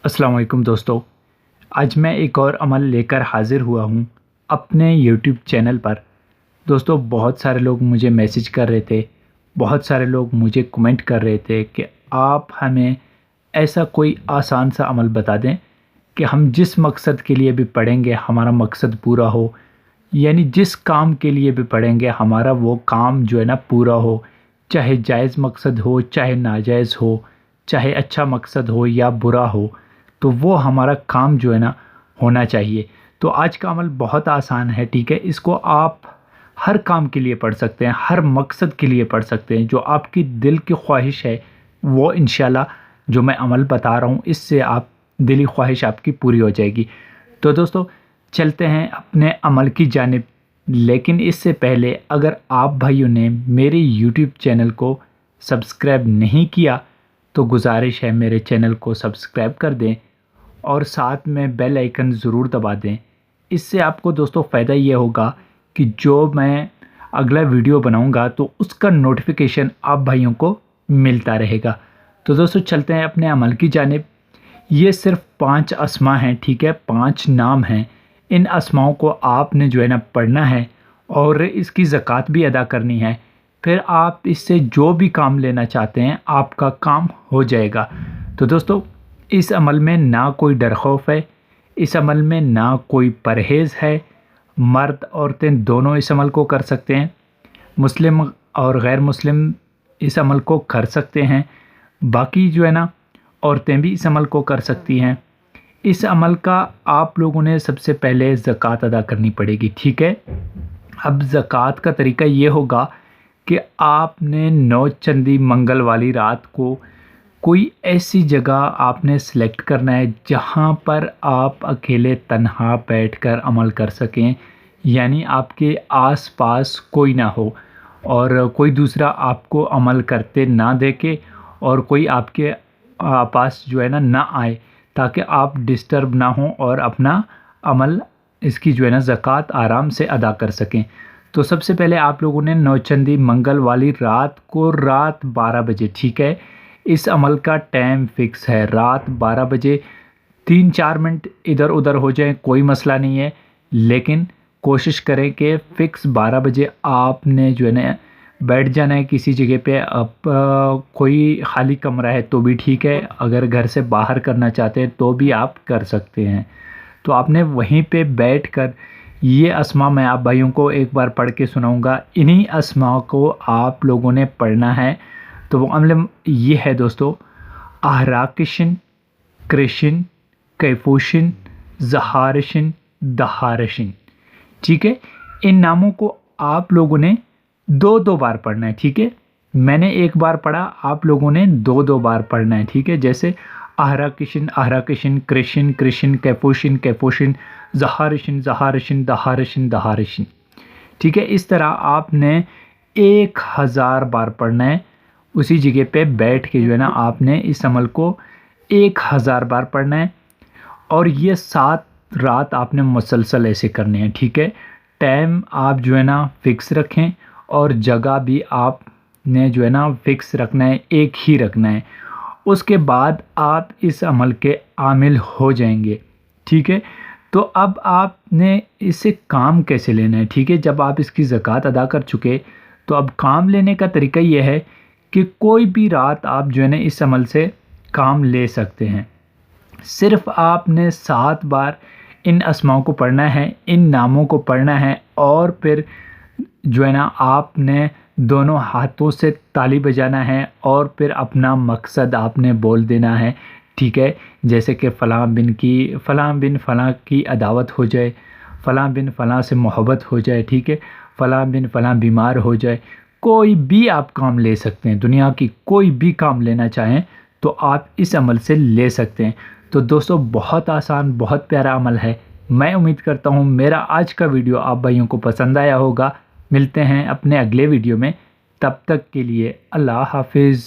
अस्सलाम वालेकुम दोस्तों। आज मैं एक और अमल लेकर हाज़िर हुआ हूँ अपने यूट्यूब चैनल पर। दोस्तों, बहुत सारे लोग मुझे मैसेज कर रहे थे, बहुत सारे लोग मुझे कमेंट कर रहे थे कि आप हमें ऐसा कोई आसान सा अमल बता दें कि हम जिस मकसद के लिए भी पढ़ेंगे हमारा मकसद पूरा हो। यानी जिस काम के लिए भी पढ़ेंगे हमारा वो काम जो है ना पूरा हो, चाहे जायज़ मकसद हो, चाहे नाजायज़ हो, चाहे अच्छा मकसद हो या बुरा हो, तो वो हमारा काम जो है ना होना चाहिए। तो आज का अमल बहुत आसान है, ठीक है। इसको आप हर काम के लिए पढ़ सकते हैं, हर मकसद के लिए पढ़ सकते हैं। जो आपकी दिल की ख्वाहिश है वो इंशाल्लाह जो मैं अमल बता रहा हूँ इससे आप दिली ख्वाहिश आपकी पूरी हो जाएगी। तो दोस्तों, चलते हैं अपने अमल की जानिब। लेकिन इससे पहले अगर आप भाइयों ने मेरे यूट्यूब चैनल को सब्सक्राइब नहीं किया तो गुजारिश है मेरे चैनल को सब्सक्राइब कर दें और साथ में बेल आइकन ज़रूर दबा दें। इससे आपको दोस्तों फ़ायदा ये होगा कि जो मैं अगला वीडियो बनाऊंगा तो उसका नोटिफिकेशन आप भाइयों को मिलता रहेगा। तो दोस्तों, चलते हैं अपने अमल की जानिब। ये सिर्फ 5 अस्मा हैं, ठीक है, 5 नाम हैं। इन अस्माओं को आपने जो है ना पढ़ना है और इसकी ज़कात भी अदा करनी है। फिर आप इससे जो भी काम लेना चाहते हैं आपका काम हो जाएगा। तो दोस्तों, इस अमल में ना कोई डर खौफ है, इस अमल में ना कोई परहेज़ है। मर्द औरतें दोनों इस अमल को कर सकते हैं, मुस्लिम और गैर मुस्लिम इस अमल को कर सकते हैं। बाकी जो है ना औरतें भी इस अमल को कर सकती हैं। इस अमल का आप लोगों ने सबसे पहले ज़कात अदा करनी पड़ेगी, ठीक है। अब ज़कात का तरीका ये होगा कि आपने 9 चंदी मंगल वाली रात को कोई ऐसी जगह आपने सेलेक्ट करना है जहाँ पर आप अकेले तन्हा बैठकर अमल कर सकें। यानी आपके आसपास कोई ना हो और कोई दूसरा आपको अमल करते ना देखे और कोई आपके पास जो है ना आए, ताकि आप डिस्टर्ब ना हों और अपना अमल इसकी जो है ना ज़कात आराम से अदा कर सकें। तो सबसे पहले आप लोगों ने 9 चंदी मंगल वाली रात को रात 12 बजे, ठीक है, इस अमल का टाइम फ़िक्स है रात 12 बजे। 3-4 मिनट इधर उधर हो जाए कोई मसला नहीं है, लेकिन कोशिश करें कि फ़िक्स 12 बजे आपने जो है ना बैठ जाना है किसी जगह पे। अब कोई खाली कमरा है तो भी ठीक है, अगर घर से बाहर करना चाहते हैं तो भी आप कर सकते हैं। तो आपने वहीं पे बैठकर ये अस्मा मैं आप भाइयों को एक बार पढ़ के सुनाऊंगा। इन्हीं अस्मा को आप लोगों ने पढ़ना है। तो वो अमल ये है दोस्तों: आहराकिशन, कृशन, कैफूशन, जहारशन, दहारशन, ठीक है। इन नामों को आप लोगों ने 2-2 बार पढ़ना है, ठीक है। मैंने एक बार पढ़ा, आप लोगों ने 2-2 बार पढ़ना है, ठीक है। जैसे आहराकिशन, आहराकिशन, कृशन, कृशन, कैफूशन, कैफूशन, जहारशन, जहारशन, दहारशन, दहारशन, ठीक है। इस तरह आपने 1000 बार पढ़ना है। उसी जगह पे बैठ के जो है ना आपने इस अमल को 1000 बार पढ़ना है और ये 7 रात आपने मुसलसल ऐसे करने हैं, ठीक है। टाइम आप जो है ना फ़िक्स रखें और जगह भी आपने जो है ना फ़िक्स रखना है, एक ही रखना है। उसके बाद आप इस अमल के आमिल हो जाएंगे, ठीक है। तो अब आपने इससे काम कैसे लेना है, ठीक है। जब आप इसकी ज़कात अदा कर चुके तो अब काम लेने का तरीका ये है कि कोई भी रात आप जो है ना इस अमल से काम ले सकते हैं। सिर्फ़ आपने 7 बार इन अस्माओं को पढ़ना है, इन नामों को पढ़ना है और फिर जो है ना आपने दोनों हाथों से ताली बजाना है और फिर अपना मकसद आपने बोल देना है, ठीक है। जैसे कि फ़लाँ बिन फ़लाँ की अदावत हो जाए, फ़लाँ बिन फ़लाँ से मोहब्बत हो जाए, ठीक है, फ़लाँ बिन फ़लाँ बीमार हो जाए। कोई भी आप काम ले सकते हैं, दुनिया की कोई भी काम लेना चाहें तो आप इस अमल से ले सकते हैं। तो दोस्तों, बहुत आसान, बहुत प्यारा अमल है। मैं उम्मीद करता हूँ मेरा आज का वीडियो आप भाइयों को पसंद आया होगा। मिलते हैं अपने अगले वीडियो में, तब तक के लिए अल्लाह हाफिज़।